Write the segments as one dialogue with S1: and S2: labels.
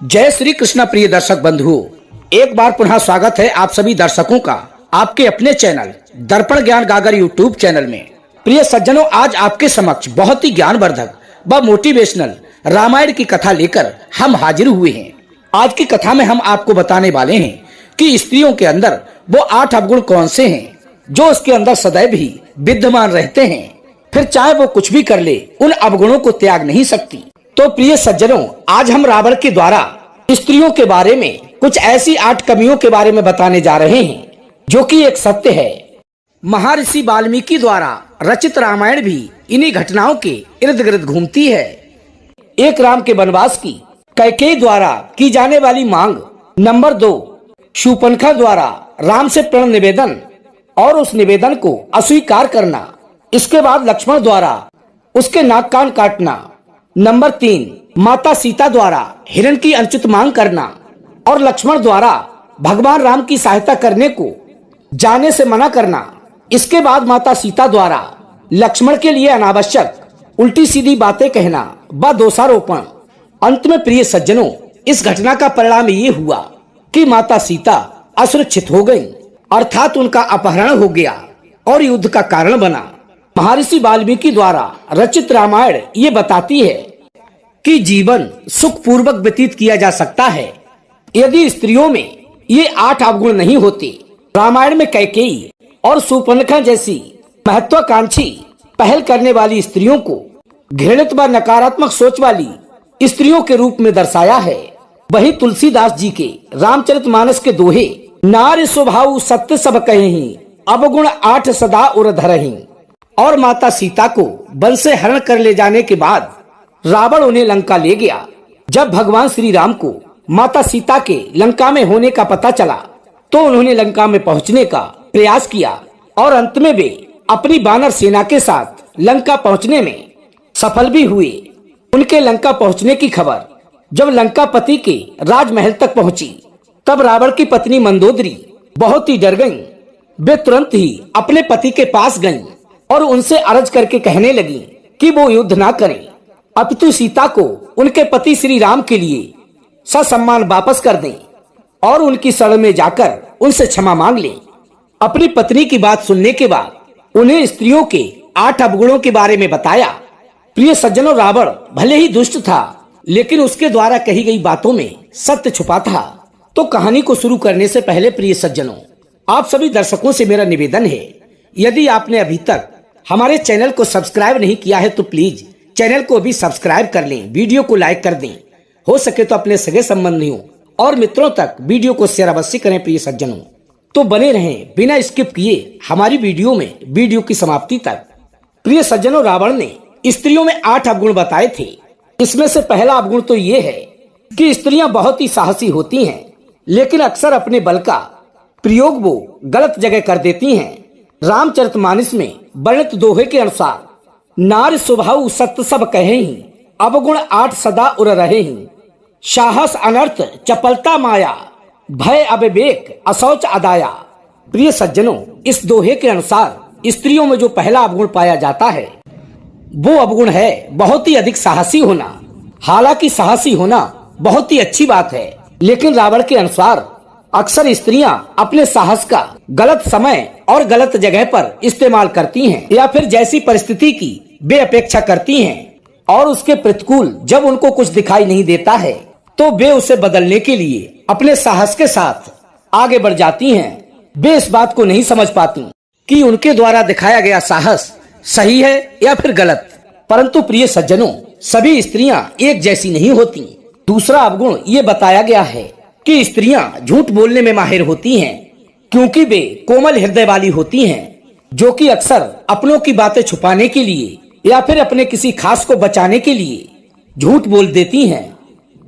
S1: जय श्री कृष्ण प्रिय दर्शक बंधुओं, एक बार पुनः स्वागत है आप सभी दर्शकों का आपके अपने चैनल दर्पण ज्ञान गागर यूट्यूब चैनल में। प्रिय सज्जनों, आज आपके समक्ष बहुत ही ज्ञानवर्धक व मोटिवेशनल रामायण की कथा लेकर हम हाजिर हुए हैं। आज की कथा में हम आपको बताने वाले हैं कि स्त्रियों के अंदर वो 8 अवगुण कौन से हैं जो उसके अंदर सदैव ही विद्यमान रहते हैं, फिर चाहे वो कुछ भी कर ले उन अवगुणों को त्याग नहीं सकती। तो प्रिय सज्जनों, आज हम रावण के द्वारा स्त्रियों के बारे में कुछ ऐसी 8 कमियों के बारे में बताने जा रहे हैं जो कि एक सत्य है। महर्षि वाल्मीकि द्वारा रचित रामायण भी इन्हीं घटनाओं के इर्द गिर्द घूमती है। एक राम के वनवास की कैकेयी द्वारा की जाने वाली मांग, नंबर 2 शूर्पणखा द्वारा राम से प्रण निवेदन और उस निवेदन को अस्वीकार करना, इसके बाद लक्ष्मण द्वारा उसके नाक कान काटना, नंबर 3 माता सीता द्वारा हिरण की अनुचित मांग करना और लक्ष्मण द्वारा भगवान राम की सहायता करने को जाने से मना करना, इसके बाद माता सीता द्वारा लक्ष्मण के लिए अनावश्यक उल्टी सीधी बातें कहना व दोषारोपण। अंत में प्रिय सज्जनों, इस घटना का परिणाम ये हुआ कि माता सीता असुरक्षित हो गयी, अर्थात उनका अपहरण हो गया और युद्ध का कारण बना। महर्षि वाल्मीकि द्वारा रचित रामायण ये बताती है कि जीवन सुख पूर्वक व्यतीत किया जा सकता है यदि स्त्रियों में ये 8 अवगुण नहीं होते। रामायण में कैकेयी और शूर्पणखा जैसी महत्वाकांक्षी पहल करने वाली स्त्रियों को घृणित व नकारात्मक सोच वाली स्त्रियों के रूप में दर्शाया है। वही तुलसीदास जी के रामचरितमानस के दोहे, नारी स्वभाव सत्य सब कहेहि, अवगुण 8 सदा उर धरहि, और माता सीता को वन से हरण कर ले जाने के बाद रावण उन्हें लंका ले गया। जब भगवान श्री राम को माता सीता के लंका में होने का पता चला तो उन्होंने लंका में पहुंचने का प्रयास किया और अंत में वे अपनी वानर सेना के साथ लंका पहुंचने में सफल भी हुए। उनके लंका पहुंचने की खबर जब लंकापति के राजमहल तक पहुंची तब रावण की पत्नी मंदोदरी बहुत ही डर गईं। वे तुरंत ही अपने पति के पास गईं और उनसे अर्ज करके कहने लगी कि वो युद्ध ना करें, अपितु सीता को उनके पति श्री राम के लिए ससम्मान वापस कर दें और उनकी शरण में जाकर उनसे क्षमा मांग लें। अपनी पत्नी की बात सुनने के बाद उन्हें स्त्रियों के 8 अवगुणों के बारे में बताया। प्रिय सज्जनों, रावण भले ही दुष्ट था लेकिन उसके द्वारा कही गई बातों में सत्य छुपा था। तो कहानी को शुरू करने से पहले प्रिय सज्जनों, आप सभी दर्शकों से मेरा निवेदन है, यदि आपने अभी तक हमारे चैनल को सब्सक्राइब नहीं किया है तो प्लीज चैनल को भी सब्सक्राइब कर लें, वीडियो को लाइक कर दें, हो सके तो अपने सगे संबंधियों और मित्रों तक वीडियो को शेयर अवश्य करें। प्रिय सज्जनों, तो बने रहें बिना स्किप किए हमारी वीडियो में वीडियो की समाप्ति तक। प्रिय सज्जनों, रावण ने स्त्रियों में 8 अवगुण बताए थे। इसमें से पहला अवगुण तो ये है कि स्त्रियां बहुत ही साहसी होती हैं लेकिन अक्सर अपने बल का प्रयोग वो गलत जगह कर देती हैं। रामचरितमानस में वर्णित दोहे के अनुसार, नारी स्वभाव सत्य सब कहेहि, अवगुण 8 सदा उर रहेहि, साहस अनर्थ चपलता माया, भय अविवेक अशौच अदाया। प्रिय सज्जनों, इस दोहे के अनुसार स्त्रियों में जो पहला अवगुण पाया जाता है वो अवगुण है बहुत ही अधिक साहसी होना। हालांकि साहसी होना बहुत ही अच्छी बात है, लेकिन रावण के अनुसार अक्सर स्त्रियां अपने साहस का गलत समय और गलत जगह पर इस्तेमाल करती हैं या फिर जैसी परिस्थिति की वे अपेक्षा करती हैं और उसके प्रतिकूल जब उनको कुछ दिखाई नहीं देता है तो वे उसे बदलने के लिए अपने साहस के साथ आगे बढ़ जाती हैं। वे इस बात को नहीं समझ पाती कि उनके द्वारा दिखाया गया साहस सही है या फिर गलत। परंतु प्रिय सज्जनों, सभी स्त्रियां एक जैसी नहीं होती। दूसरा अवगुण ये बताया गया है कि स्त्रियां झूठ बोलने में माहिर होती हैं क्योंकि वे कोमल हृदय वाली होती हैं जो कि अक्सर अपनों की बातें छुपाने के लिए या फिर अपने किसी खास को बचाने के लिए झूठ बोल देती हैं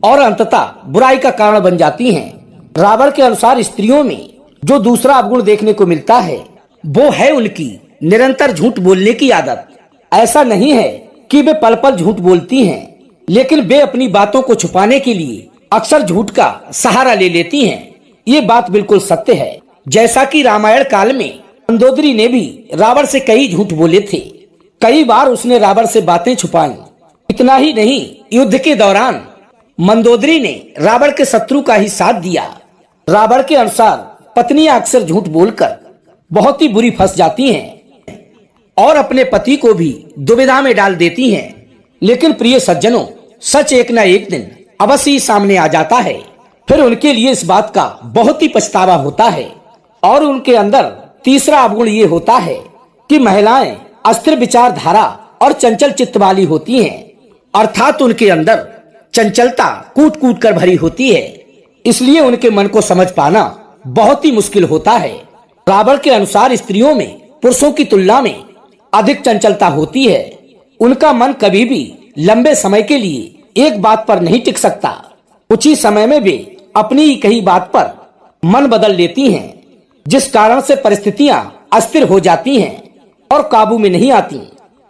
S1: और अंततः बुराई का कारण बन जाती हैं। रावण के अनुसार स्त्रियों में जो दूसरा अवगुण देखने को मिलता है वो है उनकी निरंतर झूठ बोलने की आदत। ऐसा नहीं है कि वे पल पल झूठ बोलती हैं, लेकिन वे अपनी बातों को छुपाने के लिए अक्सर झूठ का सहारा ले लेती हैं। ये बात बिल्कुल सत्य है। जैसा कि रामायण काल में मंदोदरी ने भी रावण से कई झूठ बोले थे। कई बार उसने रावण से बातें छुपाई। इतना ही नहीं, युद्ध के दौरान मंदोदरी ने रावण के शत्रु का ही साथ दिया। रावण के अनुसार पत्नियां अक्सर झूठ बोलकर बहुत ही बुरी फंस जाती हैं और अपने पति को भी दुविधा में डाल देती हैं। लेकिन प्रिय सज्जनों, सच एक न एक दिन अवश्य ही सामने आ जाता है। फिर उनके लिए इस बात का बहुत ही पछतावा होता है। और उनके अंदर तीसरा अवगुण ये होता है कि महिलाएं अस्थिर विचारधारा और चंचल चित्त वाली होती हैं, अर्थात उनके अंदर चंचलता कूट कूट कर भरी होती है। इसलिए उनके मन को समझ पाना बहुत ही मुश्किल होता है। रावण के अनुसार स्त्रियों में पुरुषों की तुलना में अधिक चंचलता होती है। उनका मन कभी भी लंबे समय के लिए एक बात पर नहीं टिक सकता। कुछ ही समय में वे अपनी ही कही बात पर मन बदल लेती हैं, जिस कारण से परिस्थितियां अस्थिर हो जाती हैं और काबू में नहीं आती।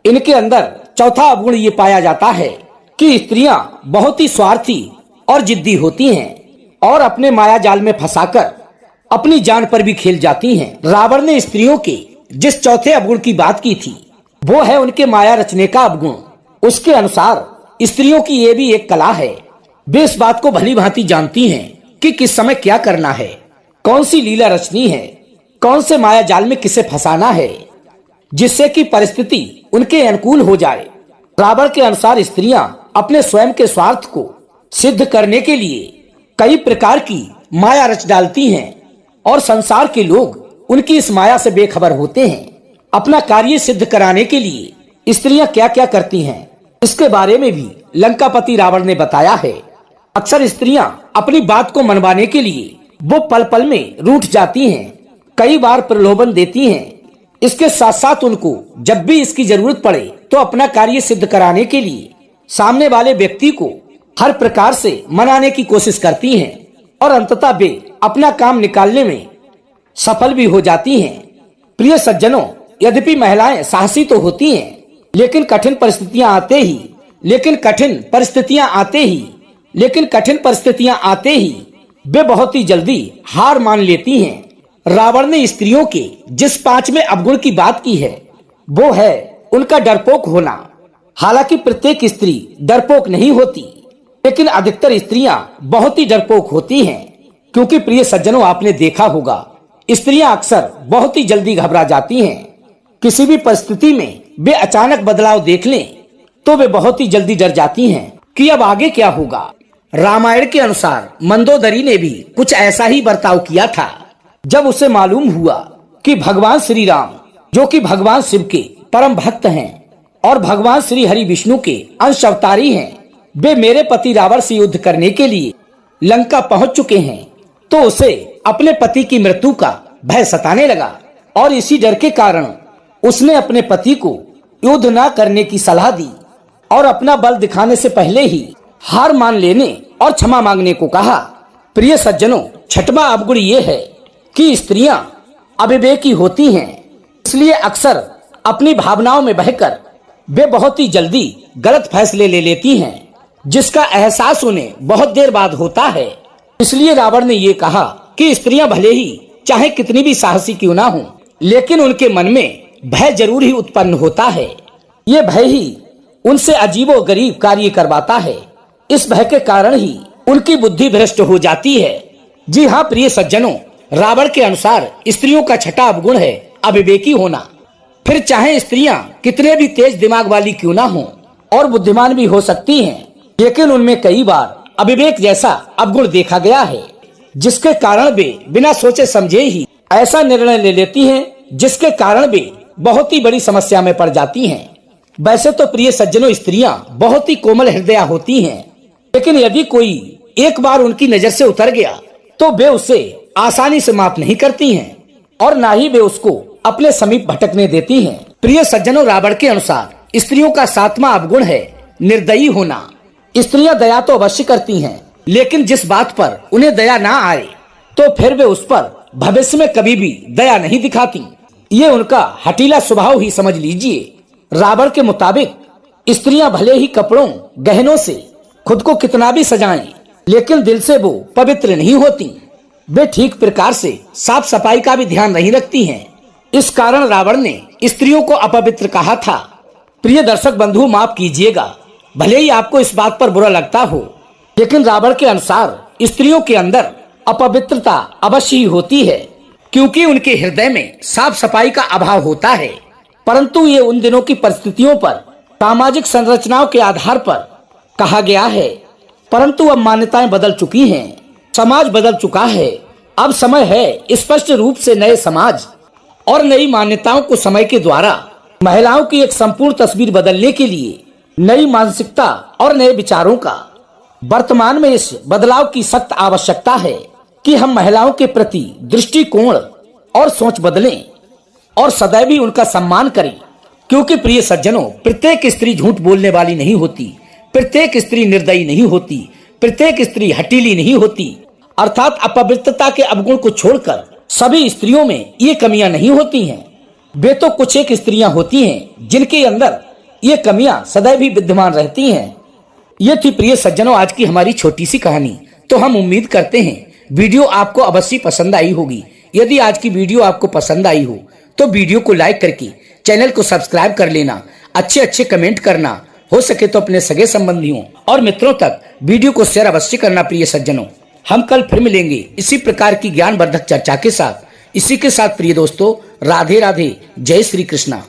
S1: इनके अंदर चौथा अवगुण ये पाया जाता है कि स्त्रियां बहुत ही स्वार्थी और जिद्दी होती हैं और अपने माया जाल में फंसाकर अपनी जान पर भी खेल जाती हैं। रावण ने स्त्रियों के जिस चौथे अवगुण की बात की थी वो है उनके माया रचने का अवगुण। उसके अनुसार स्त्रियों की ये भी एक कला है। वे इस बात को भली भांति जानती हैं कि किस समय क्या करना है, कौन सी लीला रचनी है, कौन से माया जाल में किसे फंसाना है, जिससे कि परिस्थिति उनके अनुकूल हो जाए। रावण के अनुसार स्त्रियां अपने स्वयं के स्वार्थ को सिद्ध करने के लिए कई प्रकार की माया रच डालती हैं और संसार के लोग उनकी इस माया से बेखबर होते हैं। अपना कार्य सिद्ध कराने के लिए स्त्रियां क्या क्या करती हैं, इसके बारे में भी लंकापति रावण ने बताया है। अक्सर स्त्रियां अपनी बात को मनवाने के लिए वो पल पल में रूठ जाती हैं, कई बार प्रलोभन देती हैं। इसके साथ साथ उनको जब भी इसकी जरूरत पड़े तो अपना कार्य सिद्ध कराने के लिए सामने वाले व्यक्ति को हर प्रकार से मनाने की कोशिश करती हैं और अंततः वे अपना काम निकालने में सफल भी हो जाती हैं। प्रिय सज्जनों, यद्यपि महिलाएं साहसी तो होती हैं, लेकिन कठिन परिस्थितियां आते ही वे बहुत ही जल्दी हार मान लेती हैं। रावण ने स्त्रियों के जिस पांचवें अवगुण की बात की है वो है उनका डरपोक होना। हालांकि प्रत्येक स्त्री डरपोक नहीं होती, लेकिन अधिकतर स्त्रियां बहुत ही डरपोक होती हैं। क्योंकि प्रिय सज्जनों, आपने देखा होगा स्त्रियां अक्सर बहुत ही जल्दी घबरा जाती हैं। किसी भी परिस्थिति में वे अचानक बदलाव देख लें तो वे बहुत ही जल्दी डर जाती हैं कि अब आगे क्या होगा। रामायण के अनुसार मंदोदरी ने भी कुछ ऐसा ही बर्ताव किया था। जब उसे मालूम हुआ कि भगवान श्री राम, जो कि भगवान शिव के परम भक्त हैं और भगवान श्री हरि विष्णु के अंश अवतारी हैं, वे मेरे पति रावण से युद्ध करने के लिए लंका पहुंच चुके हैं, तो उसे अपने पति की मृत्यु का भय सताने लगा। और इसी डर के कारण उसने अपने पति को युद्ध न करने की सलाह दी और अपना बल दिखाने से पहले ही हार मान लेने और क्षमा मांगने को कहा। प्रिय सज्जनों, छठवां अवगुण ये है कि स्त्रियां अविवेकी होती हैं, इसलिए अक्सर अपनी भावनाओं में बहकर वे बहुत ही जल्दी गलत फैसले ले लेती हैं, जिसका एहसास उन्हें बहुत देर बाद होता है। इसलिए रावण ने ये कहा कि स्त्रियां भले ही चाहे कितनी भी साहसी क्यों ना हो, लेकिन उनके मन में भय जरूर ही उत्पन्न होता है। ये भय ही उनसे अजीबोगरीब कार्य करवाता है। इस भय के कारण ही उनकी बुद्धि भ्रष्ट हो जाती है। जी हाँ प्रिय सज्जनों, रावण के अनुसार स्त्रियों का छठा अवगुण है अविवेकी होना। फिर चाहे स्त्रियां कितने भी तेज दिमाग वाली क्यों ना हो और बुद्धिमान भी हो सकती हैं, लेकिन उनमें कई बार अविवेक जैसा अवगुण देखा गया है, जिसके कारण वे बिना सोचे समझे ही ऐसा निर्णय ले लेती हैं, जिसके कारण वे बहुत ही बड़ी समस्या में पड़ जाती हैं। वैसे तो प्रिय सज्जनों, स्त्रियां बहुत ही कोमल हृदय होती हैं, लेकिन यदि कोई एक बार उनकी नजर से उतर गया तो वे उसे आसानी से माफ नहीं करती हैं और ना ही वे उसको अपने समीप भटकने देती हैं। प्रिय सज्जनों, रावण के अनुसार स्त्रियों का सातवां अवगुण है निर्दयी होना। स्त्रियां दया तो अवश्य करती हैं, लेकिन जिस बात पर उन्हें दया ना आए तो फिर वे उस पर भविष्य में कभी भी दया नहीं दिखाती। ये उनका हठीला स्वभाव ही समझ लीजिए। रावण के मुताबिक स्त्रियां भले ही कपड़ों गहनों से खुद को कितना भी सजाएं, लेकिन दिल से वो पवित्र नहीं होती। वे ठीक प्रकार से साफ सफाई का भी ध्यान नहीं रखती हैं। इस कारण रावण ने स्त्रियों को अपवित्र कहा था। प्रिय दर्शक बंधु, माफ कीजिएगा, भले ही आपको इस बात पर बुरा लगता हो, लेकिन रावण के अनुसार स्त्रियों के अंदर अपवित्रता अवश्य ही होती है, क्योंकि उनके हृदय में साफ सफाई का अभाव होता है। परंतु ये उन दिनों की परिस्थितियों पर, सामाजिक संरचनाओं के आधार पर कहा गया है। परंतु अब मान्यताएं बदल चुकी हैं, समाज बदल चुका है। अब समय है स्पष्ट रूप से नए समाज और नई मान्यताओं को समय के द्वारा महिलाओं की एक संपूर्ण तस्वीर बदलने के लिए नई मानसिकता और नए विचारों का वर्तमान में इस बदलाव की सख्त आवश्यकता है कि हम महिलाओं के प्रति दृष्टिकोण और सोच बदलें और सदैव ही उनका सम्मान करें। क्योंकि प्रिय सज्जनों, प्रत्येक स्त्री झूठ बोलने वाली नहीं होती, प्रत्येक स्त्री निर्दयी नहीं होती, प्रत्येक स्त्री हठीली नहीं होती। अर्थात अपवित्रता के अवगुण को छोड़कर सभी स्त्रियों में ये कमियां नहीं होती हैं। वे तो कुछ एक स्त्रियां होती हैं जिनके अंदर ये कमियां सदैव ही विद्यमान रहती हैं। ये थी प्रिय सज्जनों आज की हमारी छोटी सी कहानी। तो हम उम्मीद करते हैं वीडियो आपको अवश्य पसंद आई होगी। यदि आज की वीडियो आपको पसंद आई हो तो वीडियो को लाइक करके चैनल को सब्सक्राइब कर लेना, अच्छे कमेंट करना, हो सके तो अपने सगे संबंधियों और मित्रों तक वीडियो को शेयर अवश्य करना। प्रिय सज्जनों, हम कल फिर मिलेंगे इसी प्रकार की ज्ञानवर्धक चर्चा के साथ। इसी के साथ प्रिय दोस्तों, राधे राधे, जय श्री कृष्णा।